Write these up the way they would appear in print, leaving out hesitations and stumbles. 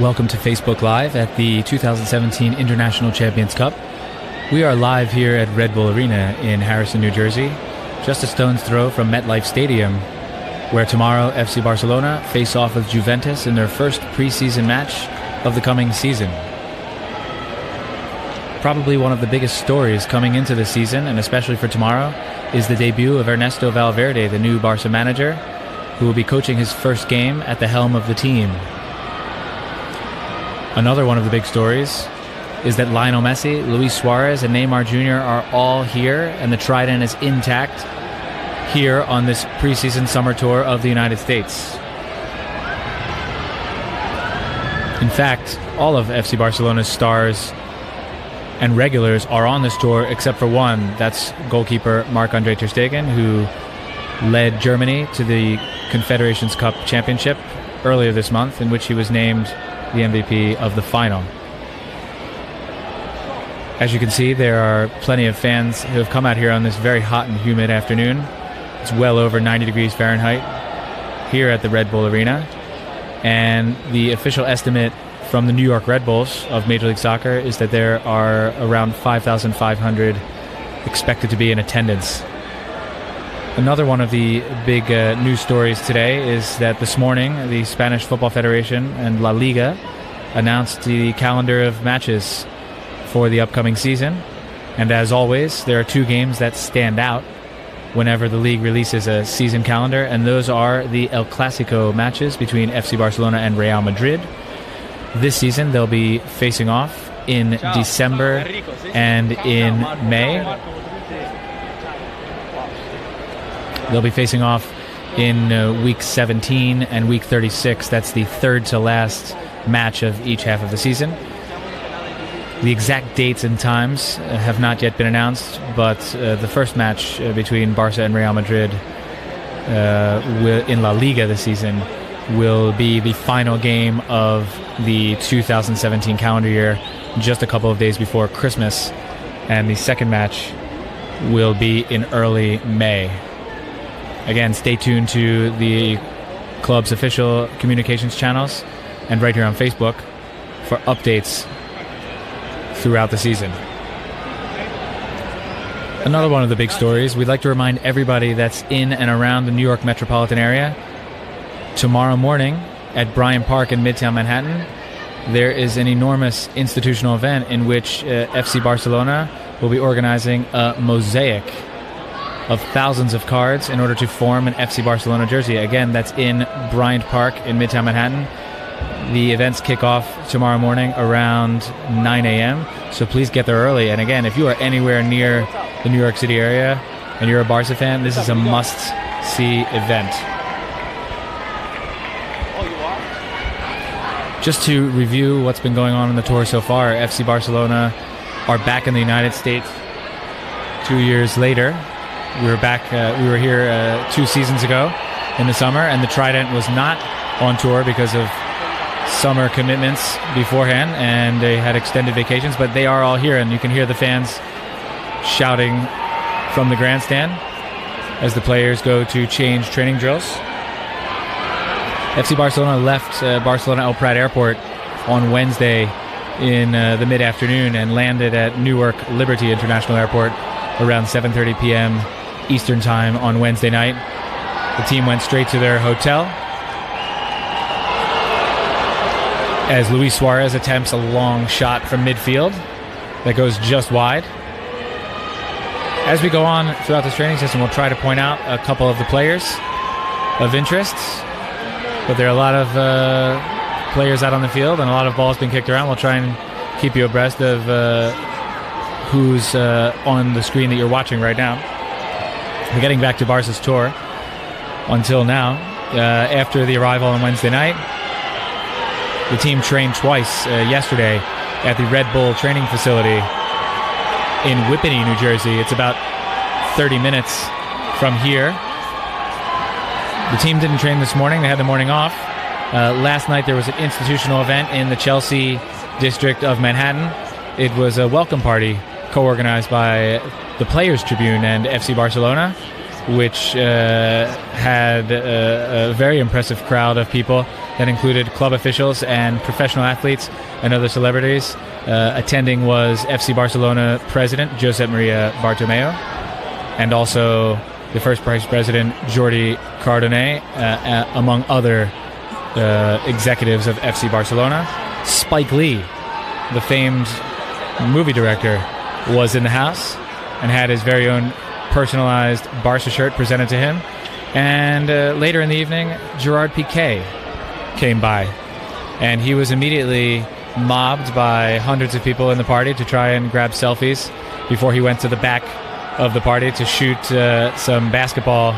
Welcome to Facebook Live at the 2017 International Champions Cup. We are live here at Red Bull Arena in Harrison, New Jersey, just a stone's throw from MetLife Stadium, where tomorrow FC Barcelona face off with Juventus in their first preseason match of the coming season. Probably one of the biggest stories coming into the season, and especially for tomorrow, is the debut of Ernesto Valverde, the new Barca manager, who will be coaching his first game at the helm of the team. Another one of the big stories is that Lionel Messi, Luis Suarez, and Neymar Jr. are all here, and the Trident is intact here on this preseason summer tour of the United States. In fact, all of FC Barcelona's stars and regulars are on this tour except for one. That's goalkeeper Marc-Andre ter Stegen, who led Germany to the Confederations Cup Championship earlier this month, in which he was named the MVP of the final. As you can see, there are plenty of fans who have come out here on this very hot and humid afternoon. It's well over 90 degrees Fahrenheit here at the Red Bull Arena. And the official estimate from the New York Red Bulls of Major League Soccer is that there are around 5,500 expected to be in attendance. Another one of the big news stories today is that this morning the Spanish Football Federation and La Liga announced the calendar of matches for the upcoming season. And as always, there are two games that stand out whenever the league releases a season calendar, and those are the El Clasico matches between FC Barcelona and Real Madrid. This season they'll be facing off in December and in May. They'll be facing off in week 17 and week 36. That's the third to last match of each half of the season. The exact dates and times have not yet been announced, but the first match between Barca and Real Madrid in La Liga this season will be the final game of the 2017 calendar year, just a couple of days before Christmas, and the second match will be in early May. Again, stay tuned to the club's official communications channels and right here on Facebook for updates throughout the season. Another one of the big stories, we'd like to remind everybody that's in and around the New York metropolitan area, tomorrow morning at Bryant Park in Midtown Manhattan, there is an enormous institutional event in which FC Barcelona will be organizing a mosaic of thousands of cards in order to form an FC Barcelona jersey. Again, that's in Bryant Park in Midtown Manhattan. The events kick off tomorrow morning around 9 a.m., so please get there early. And again, if you are anywhere near the New York City area and you're a Barca fan, this is a must-see event. Just to review what's been going on the tour so far, FC Barcelona are back in the United States 2 years later. We were here 2 seasons ago in the summer, and the Trident was not on tour because of summer commitments beforehand, and they had extended vacations, but they are all here, and you can hear the fans shouting from the grandstand as the players go to change training drills. FC Barcelona left Barcelona El Prat Airport on Wednesday in the mid-afternoon and landed at Newark Liberty International Airport around 7:30 p.m. Eastern Time on Wednesday night. The team went straight to their hotel as Luis Suarez attempts a long shot from midfield that goes just wide. As we go on throughout this training session, we'll try to point out a couple of the players of interest, but there are a lot of players out on the field and a lot of balls being kicked around. We'll try and keep you abreast of who's on the screen that you're watching right now. We're getting back to Barca's tour. Until now, after the arrival on Wednesday night, the team trained twice yesterday at the Red Bull training facility in Whippany, New Jersey. It's about 30 minutes from here. The team didn't train this morning. They had the morning off. Last night there was an institutional event in the Chelsea district of Manhattan. It was a welcome party co-organized by the Players Tribune and FC Barcelona. which had a very impressive crowd of people that included club officials and professional athletes and other celebrities. Attending was FC Barcelona president Josep Maria Bartomeu, and also the first vice president Jordi Cardoner, among other executives of FC Barcelona. Spike Lee, the famed movie director, was in the house and had his very own personalized Barca shirt presented to him. And later in the evening, Gerard Piqué came by, and he was immediately mobbed by hundreds of people in the party to try and grab selfies before he went to the back of the party to shoot some basketball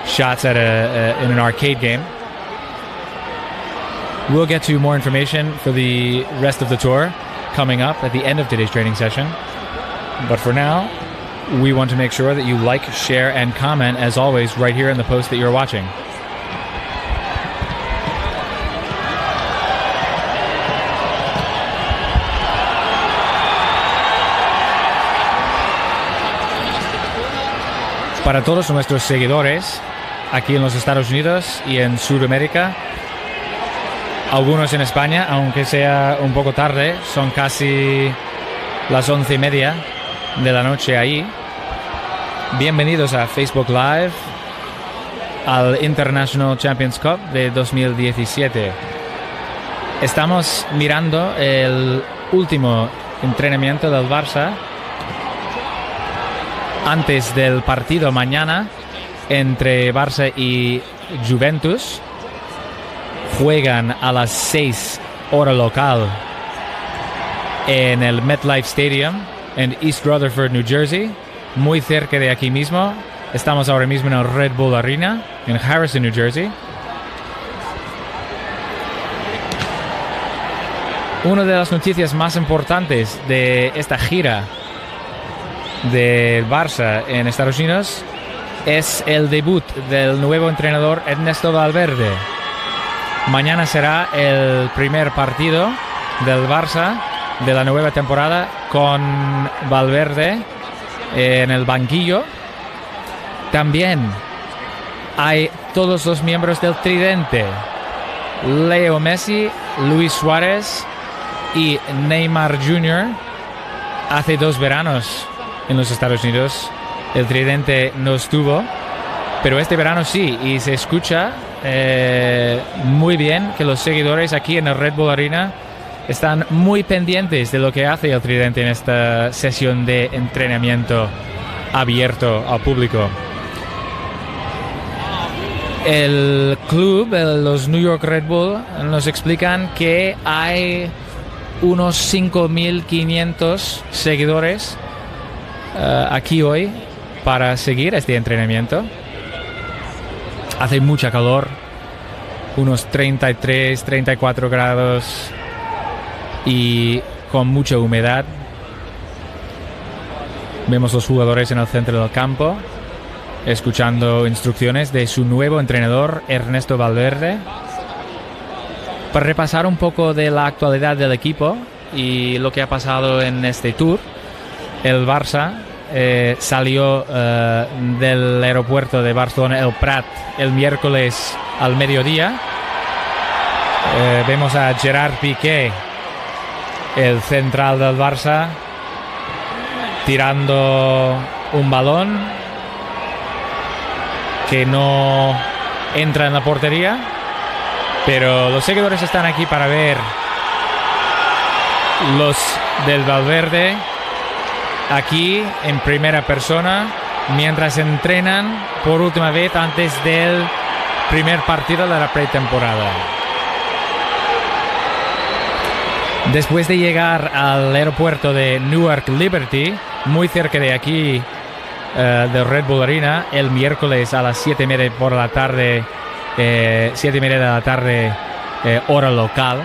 shots at in an arcade game. We'll get to more information for the rest of the tour coming up at the end of today's training session. But for now, we want to make sure that you like, share, and comment, as always, right here in the post that you're watching. Para todos nuestros seguidores aquí en los Estados Unidos y en Sudamérica, algunos en España, aunque sea un poco tarde, son casi las 11:30 de la noche ahí. Bienvenidos a Facebook Live, al International Champions Cup de 2017. Estamos mirando el último entrenamiento del Barça antes del partido mañana entre Barça y Juventus. Juegan a las 6 hora local en el MetLife Stadium en East Rutherford, New Jersey, muy cerca de aquí mismo. Estamos ahora mismo en el Red Bull Arena en Harrison, New Jersey. Una de las noticias más importantes de esta gira del Barça en Estados Unidos es el debut del nuevo entrenador Ernesto Valverde. Mañana será el primer partido del Barça de la nueva temporada con Valverde en el banquillo. También hay todos los miembros del tridente: Leo Messi, Luis Suárez y Neymar Jr. Hace 2 veranos en los Estados Unidos el tridente no estuvo, pero este verano sí, y se escucha muy bien que los seguidores aquí en el Red Bull Arena están muy pendientes de lo que hace el tridente en esta sesión de entrenamiento abierto al público. El club, los New York Red Bull, nos explican que hay unos 5.500 seguidores aquí hoy para seguir este entrenamiento. Hace mucha calor, unos 33, 34 grados y con mucha humedad. Vemos los jugadores en el centro del campo escuchando instrucciones de su nuevo entrenador Ernesto Valverde. Para repasar un poco de la actualidad del equipo y lo que ha pasado en este tour, el Barça salió del aeropuerto de Barcelona El Prat el miércoles al mediodía. Vemos a Gerard Piqué, el central del Barça, tirando un balón que no entra en la portería, pero los seguidores están aquí para ver los del Valverde aquí en primera persona mientras entrenan por última vez antes del primer partido de la pretemporada. Después de llegar al aeropuerto de Newark Liberty, muy cerca de aquí del Red Bull Arena, el miércoles a las 7:30 por la tarde, 7:30 de la tarde, hora local,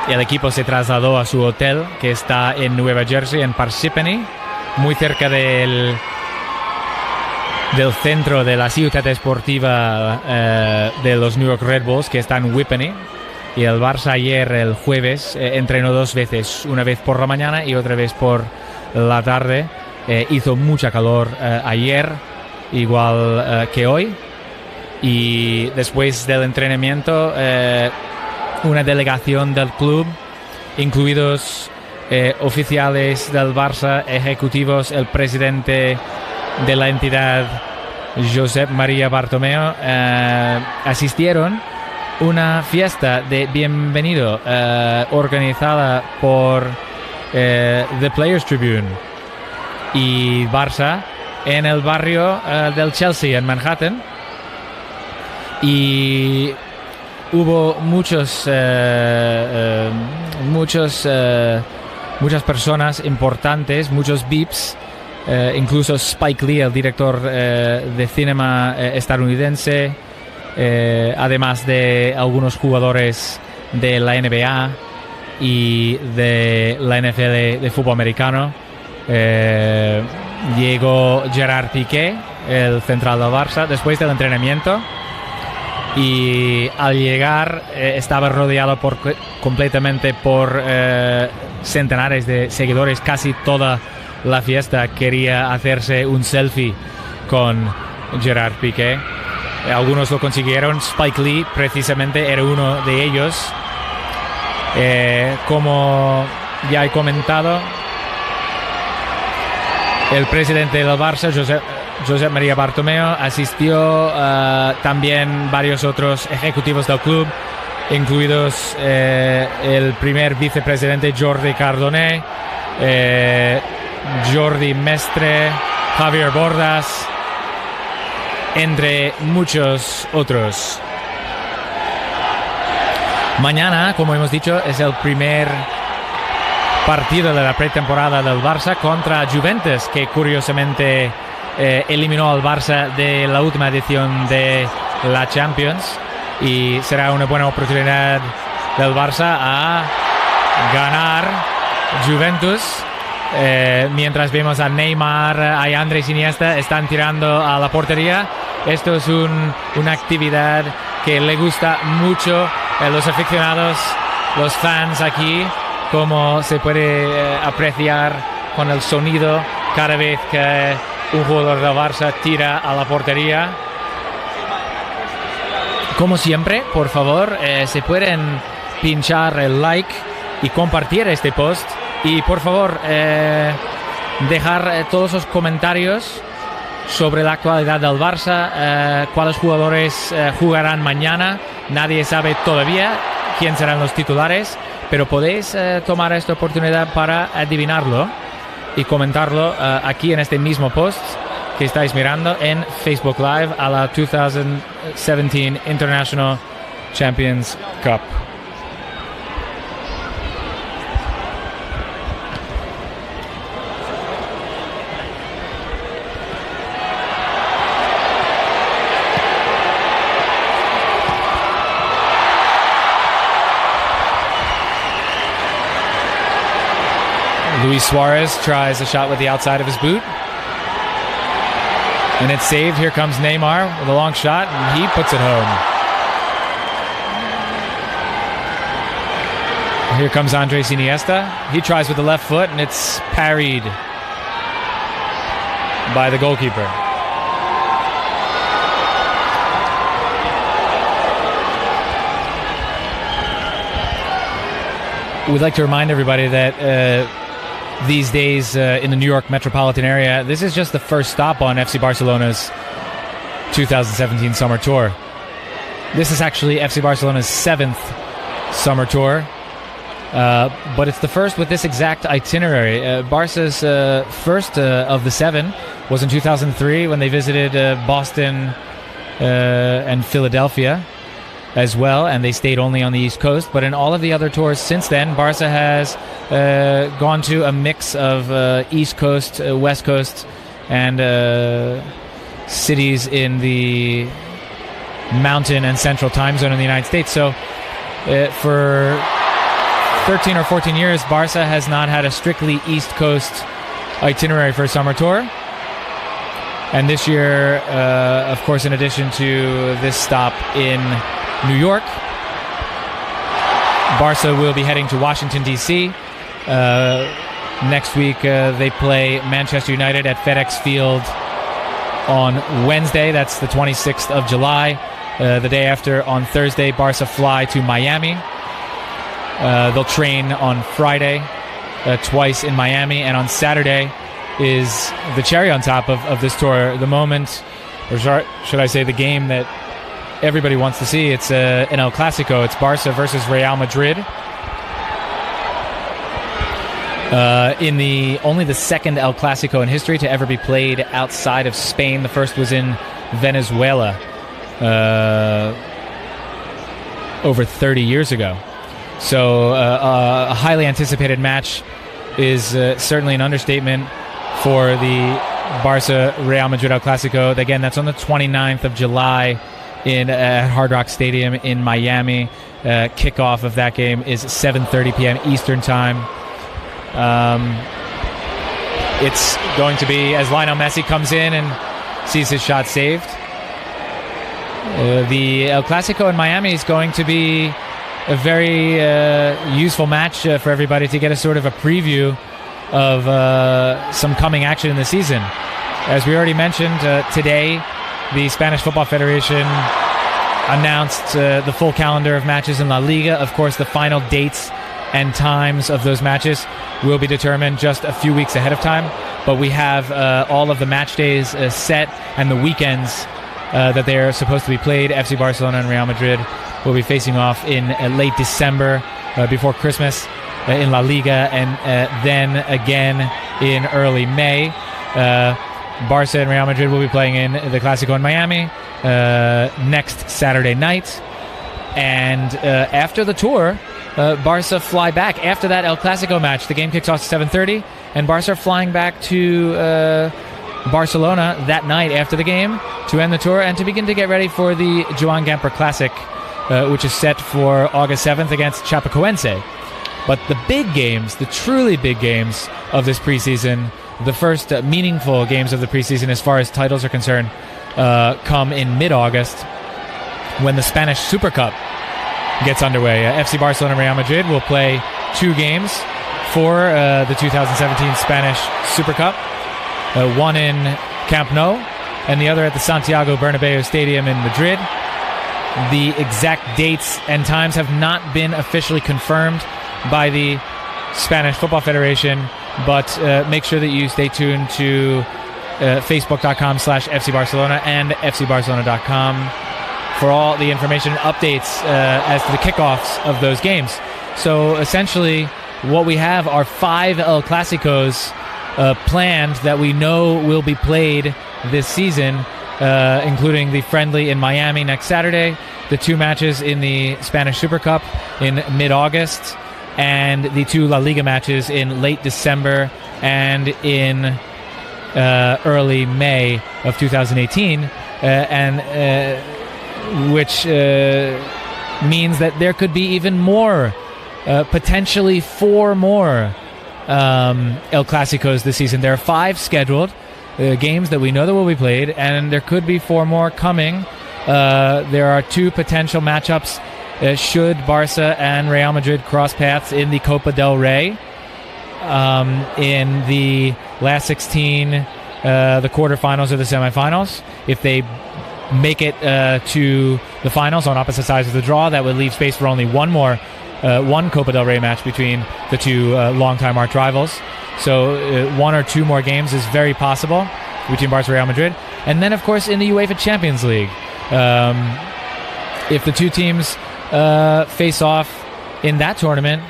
el equipo se trasladó a su hotel que está en Nueva Jersey, en Parsippany, muy cerca del centro de la ciudad esportiva de los New York Red Bulls, que está en Whippany. Y el Barça ayer, el jueves, entrenó 2 veces, una vez por la mañana y otra vez por la tarde. Hizo mucha calor ayer, igual que hoy. Y después del entrenamiento, una delegación del club, incluidos oficiales del Barça, ejecutivos, el presidente de la entidad, Josep María Bartomeu, asistieron a una fiesta de bienvenido organizada por The Players Tribune y Barça en el barrio del Chelsea, en Manhattan. Y hubo muchas personas importantes, muchos VIPs, incluso Spike Lee, el director de cinema estadounidense, además de algunos jugadores de la NBA y de la NFL de fútbol americano. Llegó Gerard Piqué, el central del Barça, después del entrenamiento. Y al llegar estaba rodeado completamente por centenares de seguidores. Casi toda la fiesta quería hacerse un selfie con Gerard Piqué. Algunos lo consiguieron. Spike Lee precisamente era uno de ellos. Como ya he comentado, el presidente del Barça, Josep María Bartomeu, asistió también varios otros ejecutivos del club, incluidos el primer vicepresidente Jordi Cardoné, Jordi Mestre, Javier Bordas, entre muchos otros. Mañana, como hemos dicho, es el primer partido de la pretemporada del Barça contra Juventus, que curiosamente eliminó al Barça de la última edición de la Champions, y será una buena oportunidad del Barça a ganar Juventus. Mientras vemos a Neymar, a Andrés Iniesta están tirando a la portería. Esto es una actividad que le gusta mucho a los aficionados, los fans aquí, como se puede apreciar con el sonido cada vez que un jugador del Barça tira a la portería. Como siempre, por favor, se pueden pinchar el like y compartir este post. Y por favor, dejar todos los comentarios sobre la actualidad del Barça, cuáles jugadores jugarán mañana. Nadie sabe todavía quién serán los titulares, pero podéis tomar esta oportunidad para adivinarlo y comentarlo aquí en este mismo post que estáis mirando en Facebook Live a la 2017 International Champions Cup. Luis Suarez tries a shot with the outside of his boot. And it's saved. Here comes Neymar with a long shot, and he puts it home. Here comes Andrés Iniesta. He tries with the left foot, and it's parried by the goalkeeper. We'd like to remind everybody that these days in the New York metropolitan area, this is just the first stop on FC Barcelona's 2017 summer tour. This is actually FC Barcelona's 7th summer tour, but it's the first with this exact itinerary. Barca's first of the 7 was in 2003 when they visited Boston and Philadelphia as well, and they stayed only on the East Coast. But in all of the other tours since then, Barca has gone to a mix of East Coast, West Coast, and cities in the mountain and central time zone in the United States. So for 13 or 14 years, Barca has not had a strictly East Coast itinerary for a summer tour. And this year, of course, in addition to this stop in New York, Barca will be heading to Washington, D.C. Next week, they play Manchester United at FedEx Field on Wednesday. That's the 26th of July. The day after, on Thursday, Barca fly to Miami. They'll train on Friday twice in Miami, and on Saturday is the cherry on top of this tour. The moment, or should I say the game that everybody wants to see. It's an El Clasico. It's Barca versus Real Madrid. Only the second El Clasico in history to ever be played outside of Spain. The first was in Venezuela over 30 years ago. So a highly anticipated match is certainly an understatement for the Barca Real Madrid El Clasico. Again, that's on the 29th of July at Hard Rock Stadium in Miami. Kickoff of that game is 7:30 p.m. Eastern Time. It's going to be as Lionel Messi comes in and sees his shot saved. The El Clasico in Miami is going to be a very useful match for everybody to get a sort of a preview of some coming action in the season. As we already mentioned, today the Spanish Football Federation announced the full calendar of matches in La Liga. Of course, the final dates and times of those matches will be determined just a few weeks ahead of time, but we have all of the match days set and the weekends that they are supposed to be played. FC Barcelona and Real Madrid will be facing off in late December before Christmas in La Liga, and then again in early May. Barca and Real Madrid will be playing in the Clásico in Miami next Saturday night. And after the tour, Barca fly back. After that El Clásico match, the game kicks off at 7:30, and Barca are flying back to Barcelona that night after the game to end the tour and to begin to get ready for the Joan Gamper Classic, which is set for August 7th against Chapecoense. But the big games, the truly big games of this preseason, the first meaningful games of the preseason as far as titles are concerned, come in mid-August when the Spanish Super Cup gets underway. FC Barcelona and Real Madrid will play 2 games for the 2017 Spanish Super Cup, one in Camp Nou and the other at the Santiago Bernabeu Stadium in Madrid. The exact dates and times have not been officially confirmed by the Spanish Football Federation, but make sure that you stay tuned to facebook.com/FC Barcelona and fcbarcelona.com for all the information and updates as to the kickoffs of those games. So essentially what we have are 5 El Clásicos planned that we know will be played this season, including the friendly in Miami next Saturday, the 2 matches in the Spanish Super Cup in mid-August, and the 2 La Liga matches in late December and in early May of 2018, which means that there could be even more, potentially 4 more El Clásicos this season. There are 5 scheduled games that we know that will be played, and there could be 4 more coming. There are 2 potential matchups should Barca and Real Madrid cross paths in the Copa del Rey. In the last 16, the quarterfinals or the semifinals. If they make it to the finals on opposite sides of the draw, that would leave space for only one Copa del Rey match between the 2 longtime arch rivals. So 1 or 2 more games is very possible between Barca and Real Madrid. And then, of course, in the UEFA Champions League, if the 2 teams face off in that tournament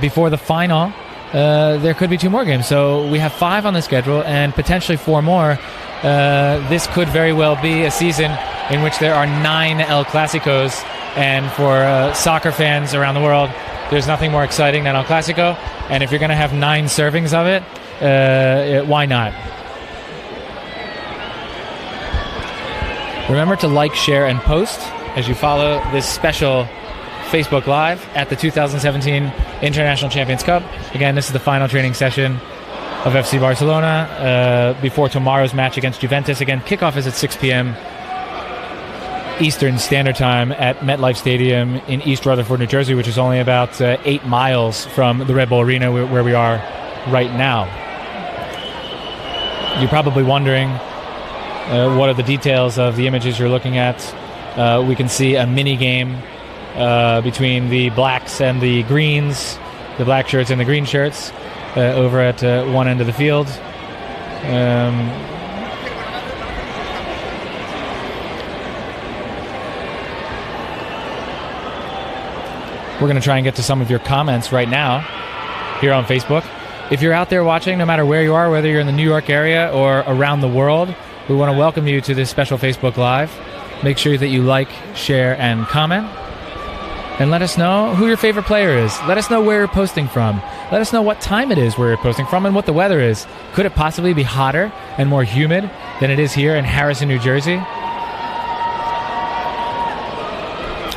before the final, there could be 2 more games. So we have 5 on the schedule and potentially 4 more. This could very well be a season in which there are 9 El Clásicos, and for soccer fans around the world, there's nothing more exciting than El Clásico. And if you're going to have 9 servings of it, why not? Remember to like, share, and post as you follow this special Facebook Live at the 2017 International Champions Cup. Again, this is the final training session of FC Barcelona before tomorrow's match against Juventus. Again, kickoff is at 6 p.m. Eastern Standard Time at MetLife Stadium in East Rutherford, New Jersey, which is only about 8 miles from the Red Bull Arena where we are right now. You're probably wondering what are the details of the images you're looking at. We can see a mini game between the blacks and the greens, the black shirts and the green shirts, over at one end of the field. We're going to try and get to some of your comments right now here on Facebook. If you're out there watching, no matter where you are, whether you're in the New York area or around the world, we want to welcome you to this special Facebook Live. Make sure that you like, share, and comment. And let us know who your favorite player is. Let us know where you're posting from. Let us know what time it is where you're posting from and what the weather is. Could it possibly be hotter and more humid than it is here in Harrison, New Jersey?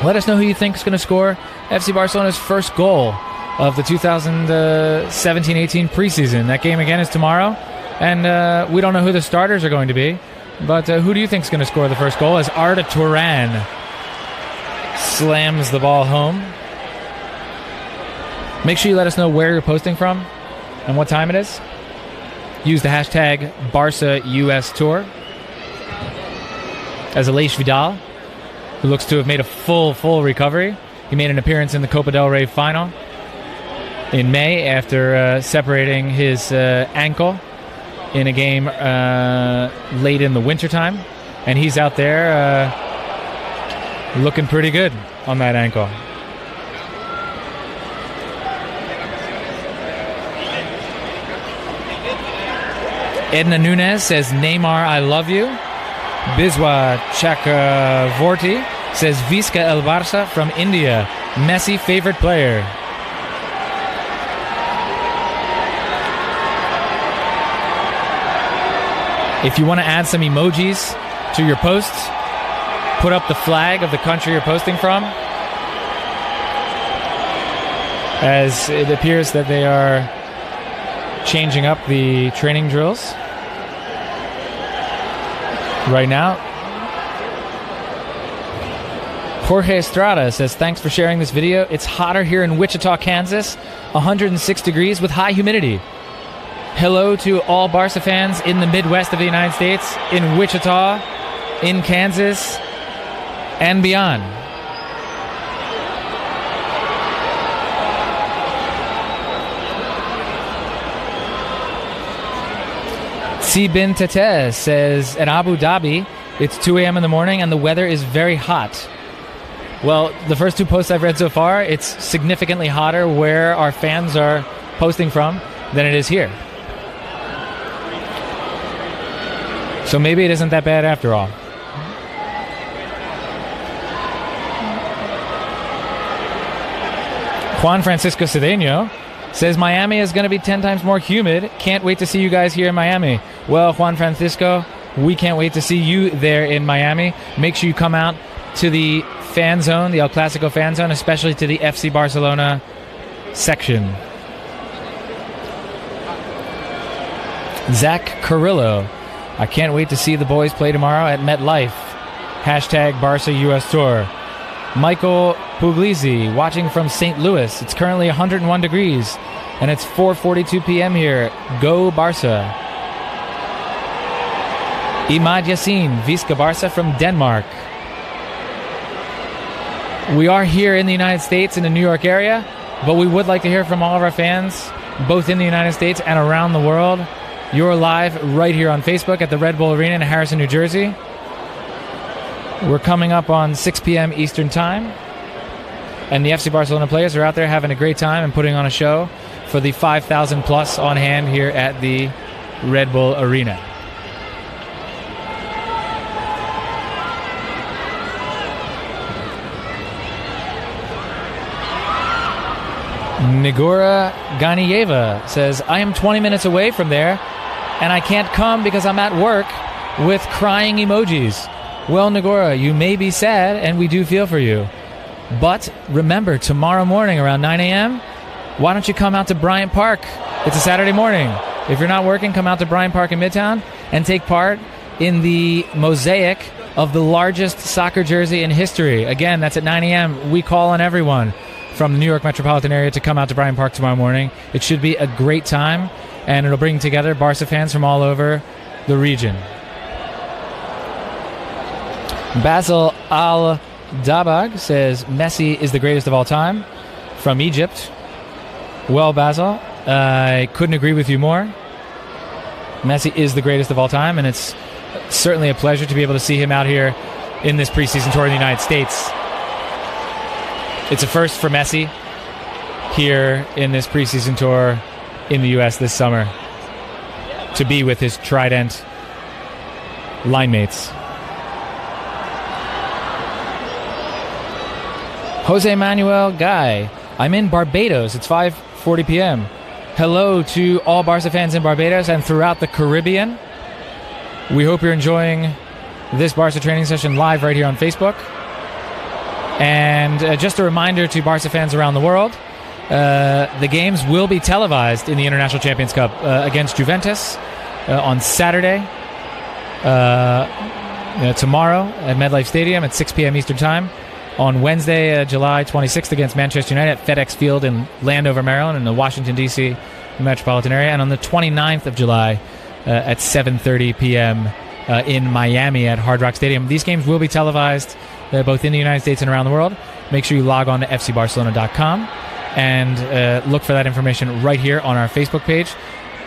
Let us know who you think is going to score FC Barcelona's first goal of the 2017-18 preseason. That game again is tomorrow, and we don't know who the starters are going to be, but who do you think is going to score the first goal as Arda Turan slams the ball home? Make sure you let us know where you're posting from and what time it is. Use the hashtag BarcaUSTour. As Aleix Vidal, who looks to have made a full recovery. He made an appearance in the Copa del Rey final in May after separating his ankle in a game late in the wintertime. And he's out there looking pretty good on that ankle. Edna Nunez says, Neymar, I love you. Biswa Chakravorty says, Visca El Barça from India. Messi, favorite player. If you want to add some emojis to your posts, put up the flag of the country you're posting from, as it appears that they are changing up the training drills right now. Jorge Estrada says, thanks for sharing this video. It's hotter here in Wichita, Kansas, 106 degrees with high humidity. Hello to all Barca fans in the Midwest of the United States, in Wichita, in Kansas, and beyond. Sibin Tete says, at Abu Dhabi, it's 2 a.m. in the morning and the weather is very hot. Well, the first two posts I've read so far, it's significantly hotter where our fans are posting from than it is here. So maybe it isn't that bad after all. Juan Francisco Cedeno says, Miami is going to be 10 times more humid. Can't wait to see you guys here in Miami. Well, Juan Francisco, we can't wait to see you there in Miami. Make sure you come out to the fan zone, the El Clasico fan zone, especially to the FC Barcelona section. Zach Carrillo, I can't wait to see the boys play tomorrow at MetLife. Hashtag Barca US Tour. Michael Puglisi, watching from St. Louis. It's currently 101 degrees, and it's 4:42 p.m. here. Go Barca. Imad Yassin, Visca Barca from Denmark. We are here in the United States, in the New York area, but we would like to hear from all of our fans, both in the United States and around the world. You're live right here on Facebook at the Red Bull Arena in Harrison, New Jersey. We're coming up on 6 p.m. Eastern Time, and the FC Barcelona players are out there having a great time and putting on a show for the 5,000 plus on hand here at the Red Bull Arena. Nigora Ganieva says, I am 20 minutes away from there, and I can't come because I'm at work with crying emojis. Well, Nigora, you may be sad, and we do feel for you. But remember, tomorrow morning around 9 a.m., why don't you come out to Bryant Park? It's a Saturday morning. If you're not working, come out to Bryant Park in Midtown and take part in the mosaic of the largest soccer jersey in history. Again, that's at 9 a.m. We call on everyone from the New York metropolitan area to come out to Bryant Park tomorrow morning. It should be a great time, and it'll bring together Barca fans from all over the region. Basil Al-Dabag says Messi is the greatest of all time from Egypt. Well, Basil, I couldn't agree with you more. Messi is the greatest of all time, and it's certainly a pleasure to be able to see him out here in this preseason tour in the United States. It's a first for Messi here in this preseason tour in the U.S. this summer to be with his Trident line mates. Jose Manuel Guy, I'm in Barbados. It's 5:40 p.m. Hello to all Barca fans in Barbados and throughout the Caribbean. We hope you're enjoying this Barca training session live right here on Facebook. And just a reminder to Barca fans around the world, the games will be televised in the International Champions Cup against Juventus on Saturday, tomorrow at MetLife Stadium at 6 p.m. Eastern Time. On Wednesday, July 26th against Manchester United at FedEx Field in Landover, Maryland in the Washington, D.C. metropolitan area. And on the 29th of July at 7:30 p.m. In Miami at Hard Rock Stadium. These games will be televised both in the United States and around the world. Make sure you log on to fcbarcelona.com and look for that information right here on our Facebook page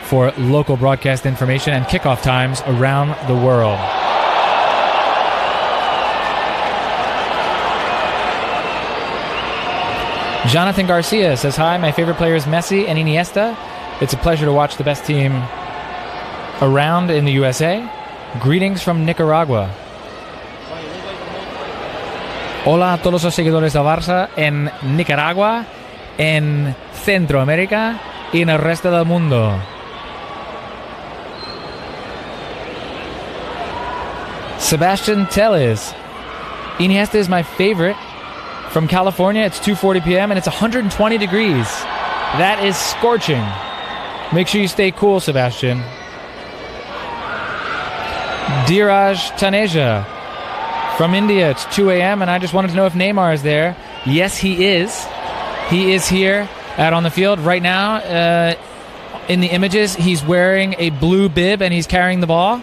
for local broadcast information and kickoff times around the world. Jonathan Garcia says, hi, my favorite player is Messi and Iniesta. It's a pleasure to watch the best team around in the USA. Greetings from Nicaragua. Hola a todos los seguidores de Barça en Nicaragua, en Centroamérica y en el resto del mundo. Sebastian Telles. Iniesta is my favorite. From California, it's 2:40 p.m. and it's 120 degrees. That is scorching. Make sure you stay cool, Sebastian. Dheeraj Taneja. From India, it's 2 a.m. and I just wanted to know if Neymar is there. Yes, he is. He is here out on the field right now. In the images, he's wearing a blue bib and he's carrying the ball.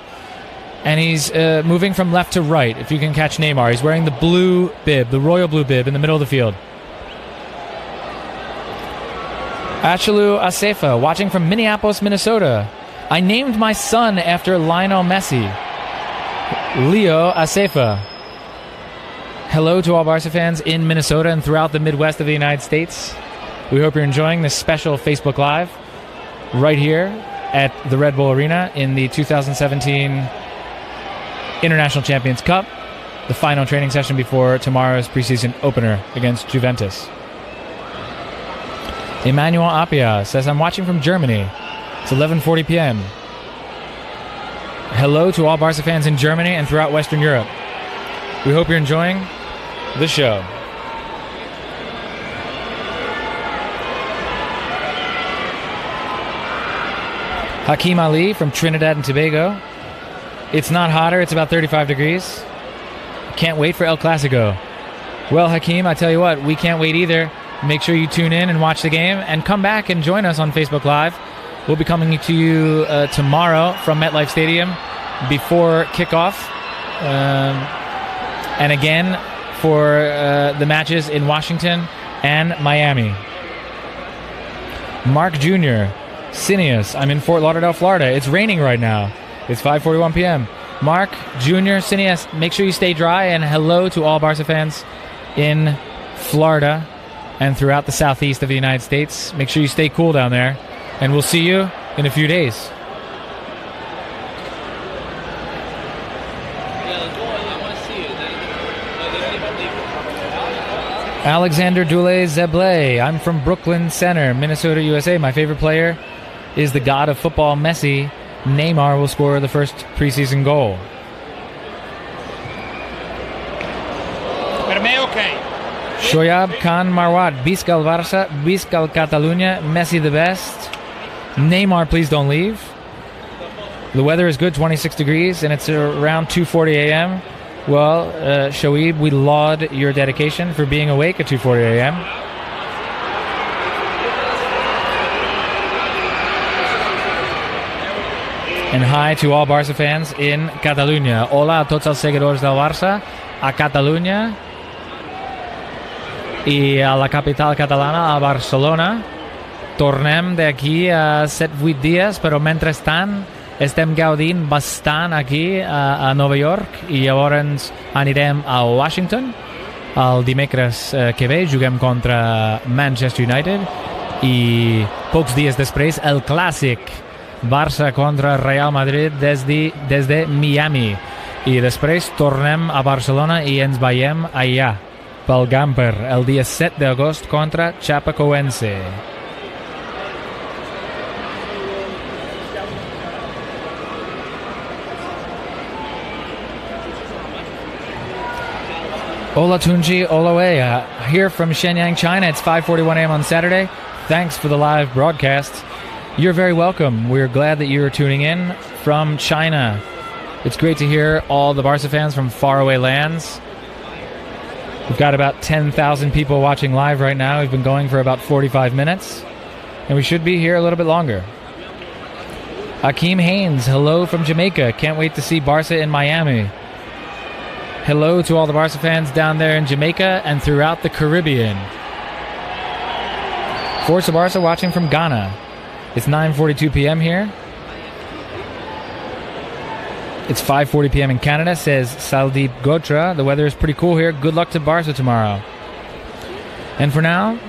And he's moving from left to right, if you can catch Neymar. He's wearing the blue bib, the royal blue bib, in the middle of the field. Achelu Asefa, watching from Minneapolis, Minnesota. I named my son after Lionel Messi. Leo Asefa. Hello to all Barca fans in Minnesota and throughout the Midwest of the United States. We hope you're enjoying this special Facebook Live right here at the Red Bull Arena in the 2017 International Champions Cup, the final training session before tomorrow's preseason opener against Juventus. Emmanuel Apia says, I'm watching from Germany. It's 11:40 p.m. Hello to all Barca fans in Germany and throughout Western Europe. We hope you're enjoying the show. Hakeem Ali from Trinidad and Tobago. It's not hotter. It's about 35 degrees. Can't wait for El Clasico. Well, Hakeem, I tell you what, we can't wait either. Make sure you tune in and watch the game and come back and join us on Facebook Live. We'll be coming to you tomorrow from MetLife Stadium before kickoff. And again for the matches in Washington and Miami. Mark Jr., Cineas, I'm in Fort Lauderdale, Florida. It's raining right now. It's 5:41 p.m. Mark Jr., Cineas, make sure you stay dry, and hello to all Barca fans in Florida and throughout the southeast of the United States. Make sure you stay cool down there, and we'll see you in a few days. Alexander Dule Zeble, I'm from Brooklyn Center, Minnesota, USA. My favorite player is the god of football, Messi. Neymar will score the first preseason goal. Shoyab Khan Marwat, Visca el Barça, Visca el Catalunya, Messi the best. Neymar, please don't leave. The weather is good, 26 degrees, and it's around 2:40 a.m. Well, Shoaib, we laud your dedication for being awake at 2:40 a.m. And hi to all Barça fans in Catalunya. Hola a tots els seguidors del Barça a Catalunya i a la capital catalana, a Barcelona. Tornem d'aquí a 7-8 dies, però mentrestant estem gaudint bastant aquí a Nova York i llavors anirem a Washington el dimecres que ve. Juguem contra Manchester United i pocs dies després el clàssic Barça contra Real Madrid des de Miami. I després tornem a Barcelona i ens veiem allà pel Gamper el dia 7 d'agost contra Chapecoense. Hola Tunji, hola Wei. Here from Shenyang, China. It's 5:41 a.m. on Saturday. Thanks for the live broadcast. You're very welcome. We're glad that you're tuning in from China. It's great to hear all the Barca fans from faraway lands. We've got about 10,000 people watching live right now. We've been going for about 45 minutes, and we should be here a little bit longer. Akeem Haynes, hello from Jamaica. Can't wait to see Barca in Miami. Hello to all the Barca fans down there in Jamaica and throughout the Caribbean. Forza Barca watching from Ghana. It's 9:42 p.m. here. It's 5:40 p.m. in Canada, says Saldeep Gotra. The weather is pretty cool here. Good luck to Barca tomorrow. And for now,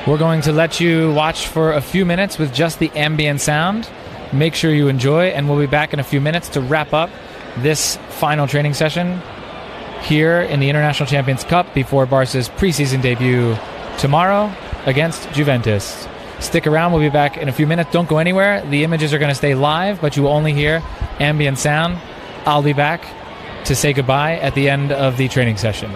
we're going to let you watch for a few minutes with just the ambient sound. Make sure you enjoy, and we'll be back in a few minutes to wrap up this final training session here in the International Champions Cup before Barca's preseason debut tomorrow against Juventus. Stick around, we'll be back in a few minutes. Don't go anywhere. The images are going to stay live, but you will only hear ambient sound. I'll be back to say goodbye at the end of the training session.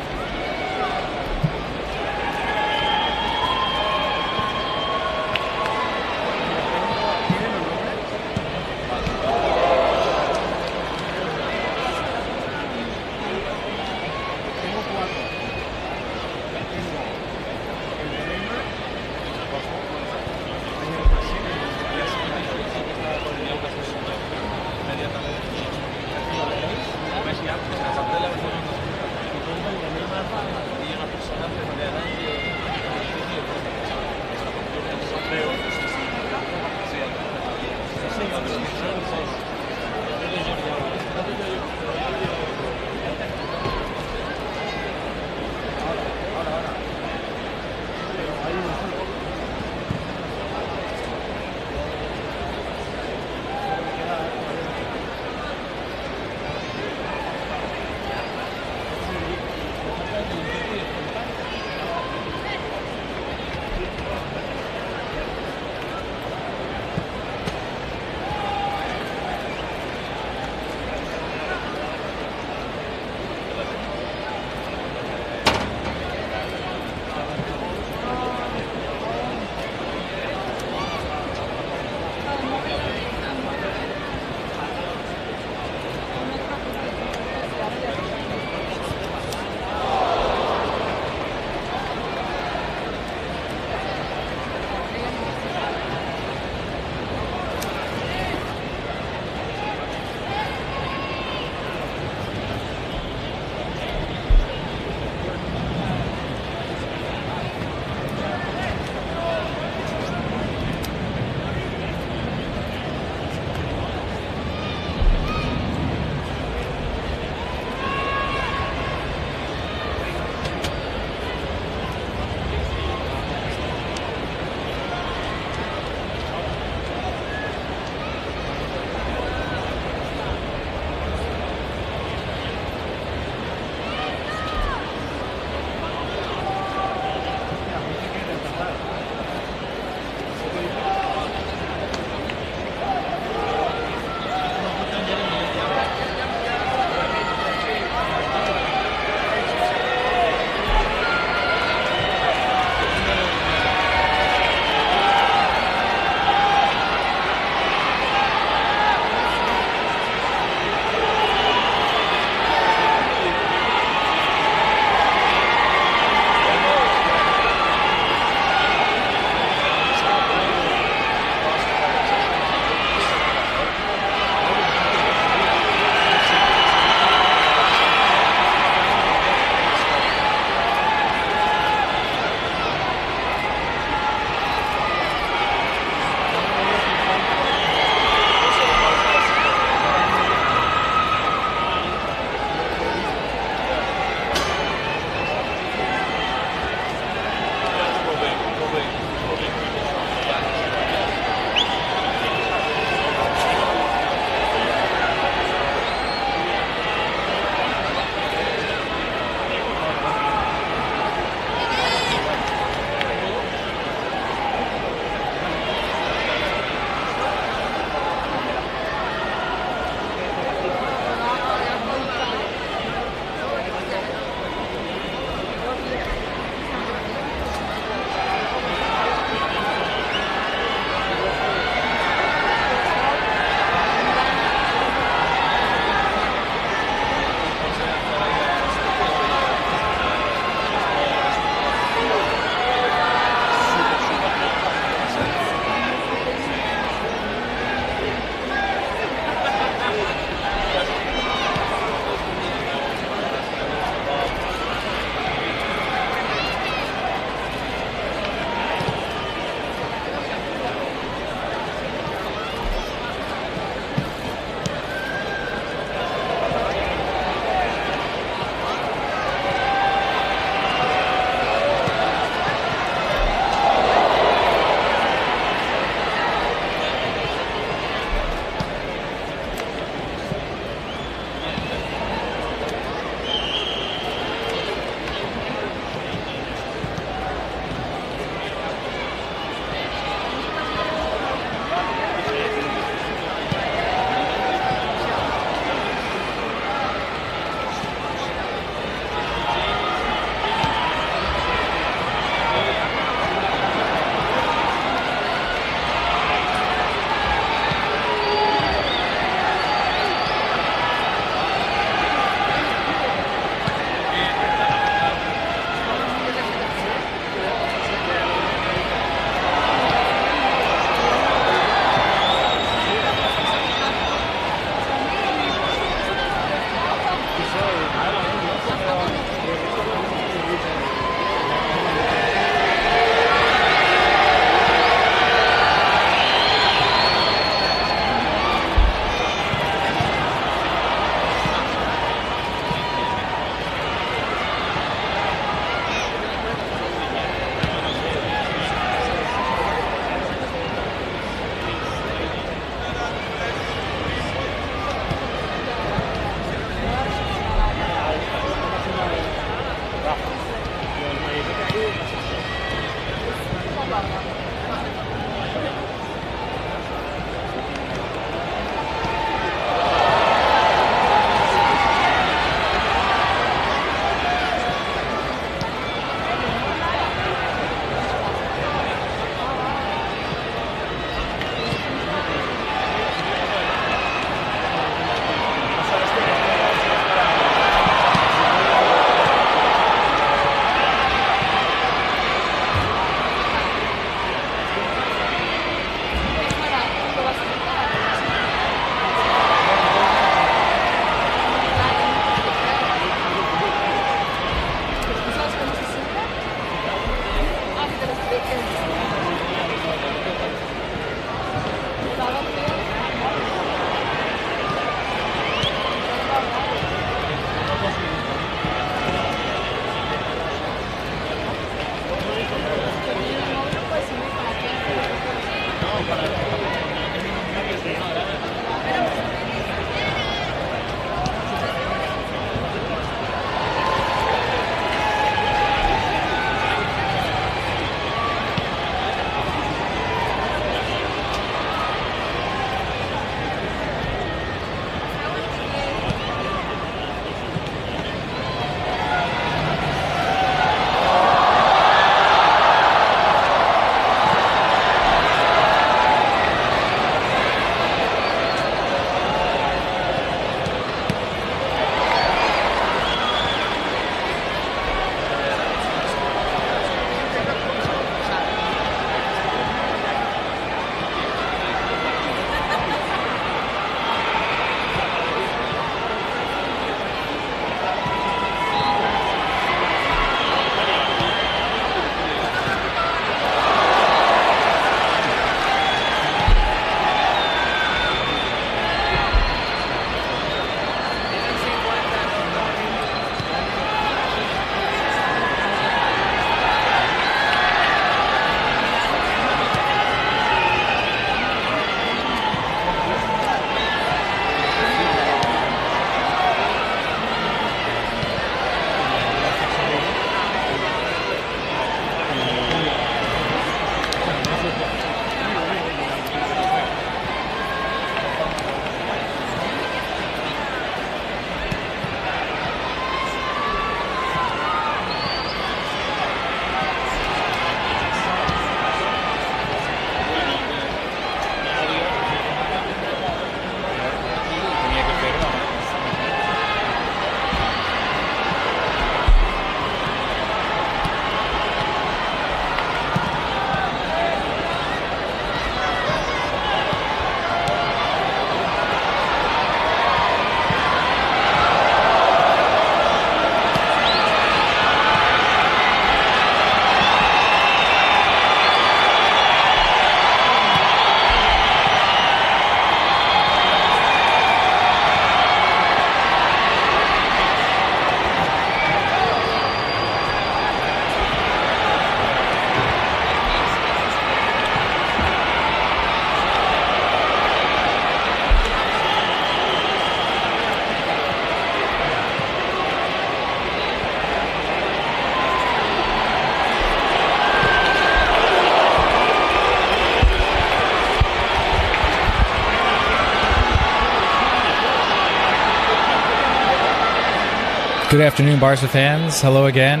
Good afternoon, Barca fans. Hello again.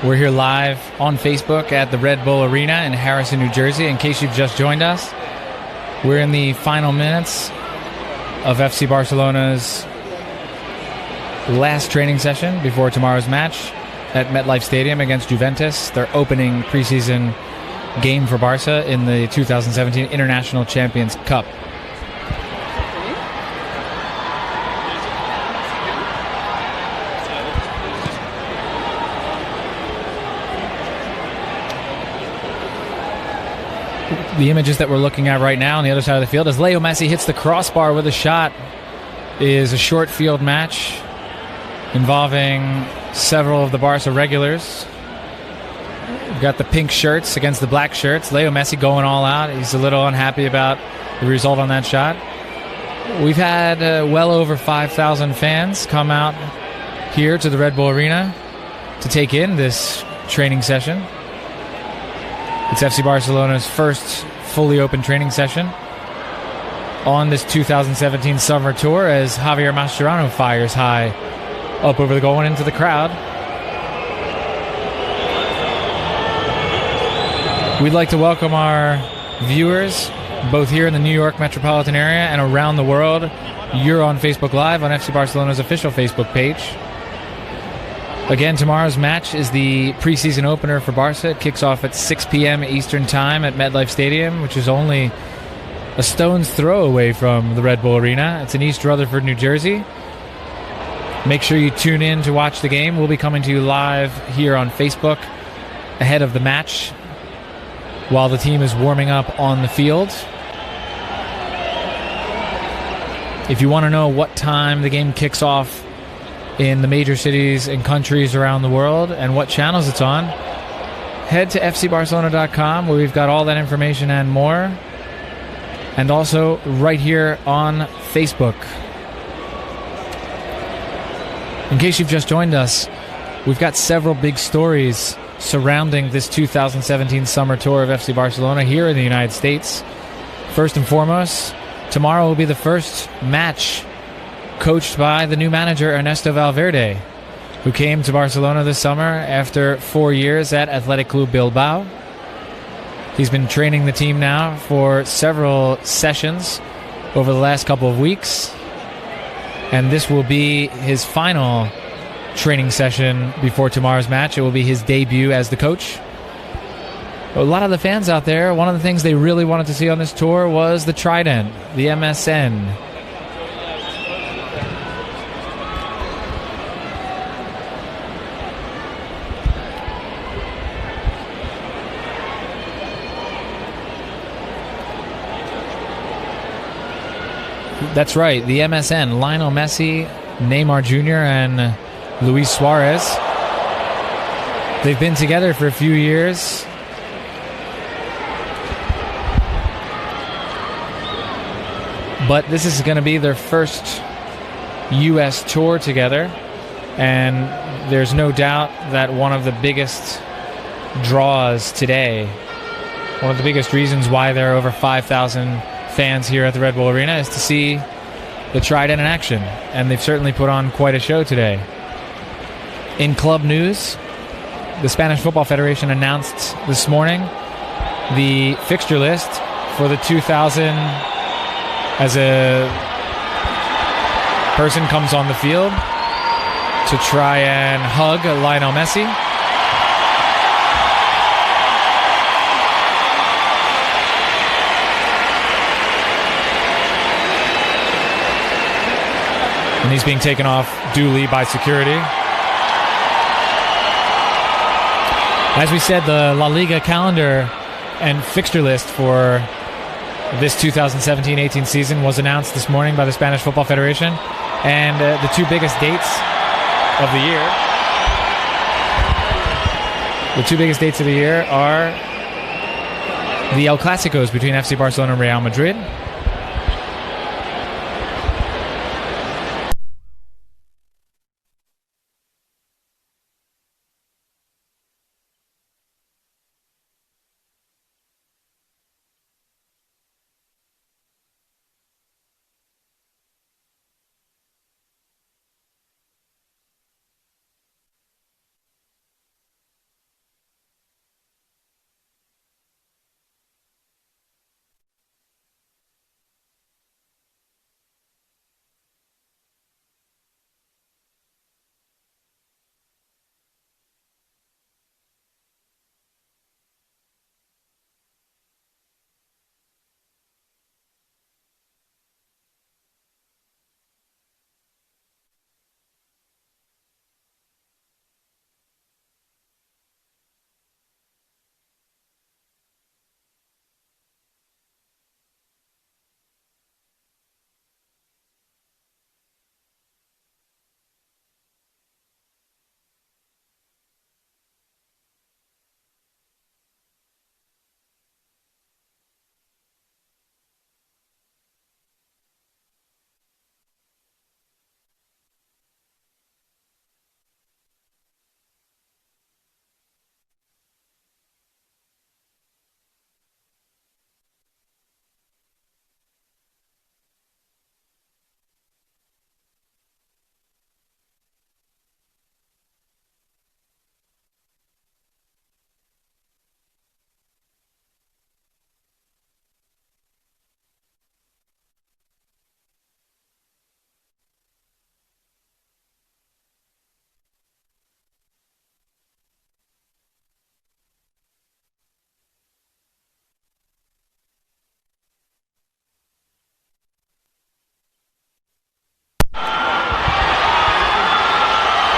We're here live on Facebook at the Red Bull Arena in Harrison, New Jersey. In case you've just joined us, we're in the final minutes of FC Barcelona's last training session before tomorrow's match at MetLife Stadium against Juventus, their opening preseason game for Barca in the 2017 International Champions Cup. The images that we're looking at right now on the other side of the field as Leo Messi hits the crossbar with a shot is a short field match involving several of the Barca regulars. We've got the pink shirts against the black shirts. Leo Messi going all out. He's a little unhappy about the result on that shot. We've had well over 5,000 fans come out here to the Red Bull Arena to take in this training session. It's FC Barcelona's first fully open training session on this 2017 summer tour as Javier Mascherano fires high up over the goal and into the crowd. We'd like to welcome our viewers both here in the New York metropolitan area and around the world. You're on Facebook Live on FC Barcelona's official Facebook page. Again, tomorrow's match is the preseason opener for Barca. It kicks off at 6 p.m. Eastern Time at MetLife Stadium, which is only a stone's throw away from the Red Bull Arena. It's in East Rutherford, New Jersey. Make sure you tune in to watch the game. We'll be coming to you live here on Facebook ahead of the match while the team is warming up on the field. If you want to know what time the game kicks off in the major cities and countries around the world and what channels it's on, head to fcbarcelona.com where we've got all that information and more, and also right here on Facebook. In case you've just joined us, we've got several big stories surrounding this 2017 summer tour of FC Barcelona here in the United States. First and foremost, tomorrow will be the first match coached by the new manager Ernesto Valverde, who came to Barcelona this summer after 4 years at Athletic Club Bilbao. He's been training the team now for several sessions over the last couple of weeks, and this will be his final training session before tomorrow's match. It will be his debut as the coach. A lot of the fans out there, one of the things they really wanted to see on this tour was the trident, the MSN. That's right, the MSN, Lionel Messi, Neymar Jr., and Luis Suarez. They've been together for a few years. But this is going to be their first U.S. tour together, and there's no doubt that one of the biggest draws today, one of the biggest reasons why there are over 5,000 fans here at the Red Bull Arena is to see the trident in action, and they've certainly put on quite a show today. In club news, the Spanish Football Federation announced this morning the fixture list for the 2000 as a person comes on the field to try and hug Lionel Messi. And he's being taken off duly by security. As we said, the La Liga calendar and fixture list for this 2017-18 season was announced this morning by the Spanish Football Federation. And the two biggest dates of the year, are the El Clásicos between FC Barcelona and Real Madrid,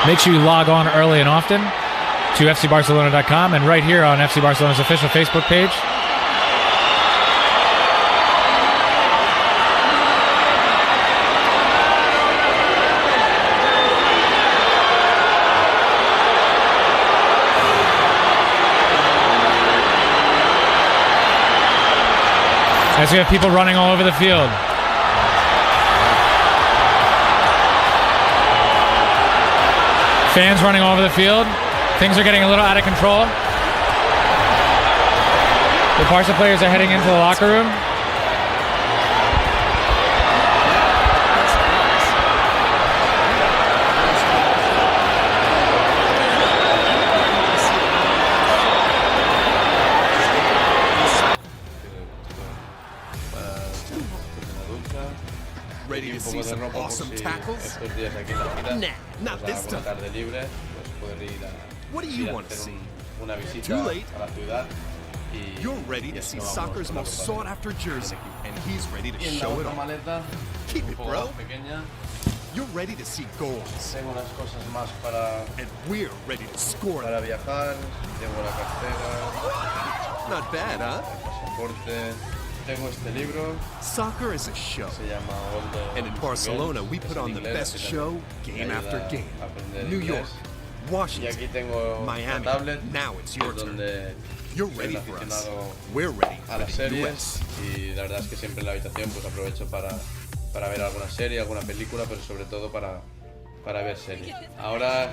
Make sure you log on early and often to fcbarcelona.com and right here on FC Barcelona's official Facebook page. As we have people running all over the field. Fans running all over the field. Things are getting a little out of control. The Barca players are heading into the locker room. Ready to see some awesome tackles? Nah, not this time. What do you want to see? Too late. You're ready to see soccer's most sought-after jersey, and he's ready to show it off. Keep it, bro. You're ready to see goals, and we're ready to score them. Not bad, huh? Soccer is a show, and in Barcelona we put on the best show game after game. New York, Washington, Miami, now it's your turn. You're ready for us, we're ready for the US. Y la verdad es que siempre en la habitación pues aprovecho para ver alguna serie, alguna película, pero sobre todo para ver series. Ahora